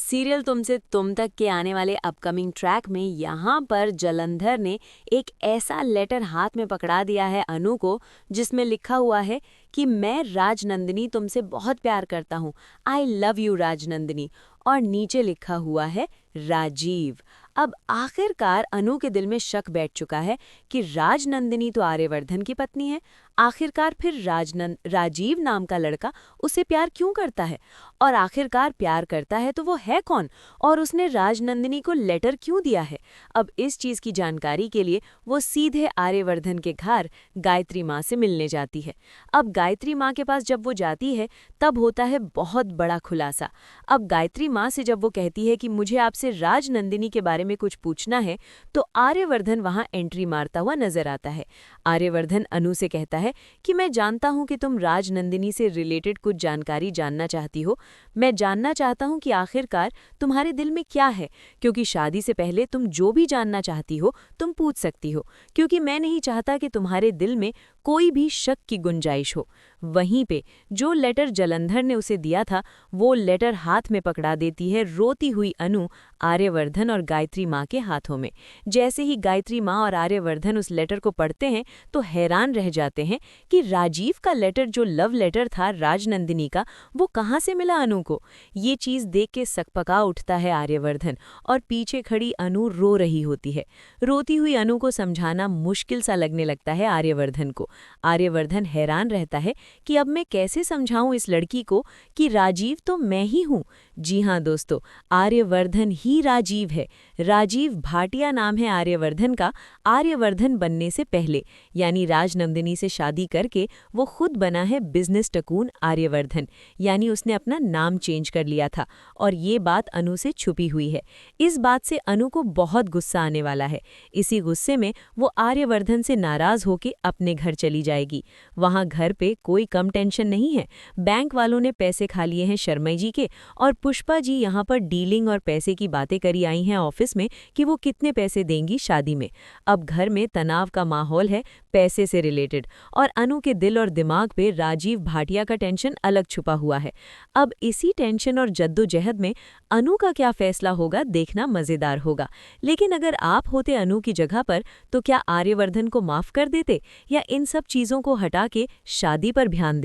Serial तुमसे तुम तक के आने वाले अपकमिंग ट्रैक में यहाँ पर जलंधर ने एक ऐसा लेटर हाथ में पकड़ा दिया है अनु को, जिसमें लिखा हुआ है कि मैं राजनंदिनी तुमसे बहुत प्यार करता हूँ। I love you Rajnandini. और नीचे लिखा हुआ है राजीव। अब आखिरकार अनु के दिल में शक बैठ चुका है कि राजनंदिनी तो आर्यवर्धन की पत्नी है। आखिरकार फिर राजीव नाम का लड़का उसे प्यार क्यों करता है, और आखिरकार प्यार करता है तो वो है कौन, और उसने राजनंदिनी को लेटर क्यों दिया है। अब इस चीज की जानकारी के लिए वो सीधे आर्यवर्धन के घर गायत्री माँ से मिलने जाती है। अब गायत्री माँ के पास जब वो जाती है तब होता है बहुत बड़ा खुलासा। अब गायत्री माँ से जब वो कहती है कि मुझे आपसे राजनंदिनी के बारे में कुछ पूछना है, तो आर्यवर्धन वहां एंट्री मारता हुआ नजर आता है। आर्यवर्धन अनु से कहता है कि मैं जानता हूं कि तुम राजनंदिनी से रिलेटेड कुछ जानकारी जानना चाहती हो। मैं जानना चाहता हूं कि आखिरकार तुम्हारे दिल में क्या है, क्योंकि शादी से पहले तुम जो भी जानना चाहती हो तुम पूछ सकती हो, क्योंकि मैं नहीं चाहता कि तुम्हारे दिल में कोई भी शक की गुंजाइश हो। वहीं पे जो लेटर जलंधर ने उसे दिया था वो लेटर हाथ में पकड़ा देती है रोती हुई अनु आर्यवर्धन और गायत्री माँ के हाथों में। जैसे ही गायत्री माँ और आर्यवर्धन उस लेटर को पढ़ते हैं तो हैरान रह जाते हैं कि राजीव का लेटर, जो लव लेटर था राजनंदिनी का, वो कहाँ से मिला अनु को। ये चीज देख के सकपका उठता है आर्यवर्धन और पीछे खड़ी अनु रो रही होती है। रोती हुई अनु को समझाना मुश्किल सा लगने लगता है आर्यवर्धन को। आर्यवर्धन हैरान रहता है कि अब मैं कैसे समझाऊं इस लड़की को कि राजीव तो मैं ही हूं। जी हाँ दोस्तों, आर्यवर्धन ही राजीव है। राजीव भाटिया नाम है आर्यवर्धन का। आर्यवर्धन बनने से पहले यानी राजनंदिनी से शादी करके वो खुद बना है बिजनेस टकून आर्यवर्धन, यानी उसने अपना नाम चेंज कर लिया था। और ये बात अनु से छुपी हुई है। इस बात से अनु को बहुत गुस्सा आने वाला है। इसी गुस्से में वो आर्यवर्धन से नाराज होकर अपने घर चली जाएगी। वहां घर पे कोई कम टेंशन नहीं है। बैंक वालों ने पैसे खा लिए हैं शर्मा जी के, और पुष्पा जी यहाँ पर डीलिंग और पैसे की बातें करी आई हैं ऑफिस में कि वो कितने पैसे देंगी शादी में। अब घर में तनाव का माहौल है पैसे से रिलेटेड, और अनु के दिल और दिमाग पे राजीव भाटिया का टेंशन अलग छुपा हुआ है। अब इसी टेंशन और जद्दोजहद में अनु का क्या फैसला होगा देखना मजेदार होगा। लेकिन अगर आप होते अनु की जगह पर तो क्या आर्यवर्धन को माफ कर देते, या इन सब चीजों को हटा के शादी पर ध्यान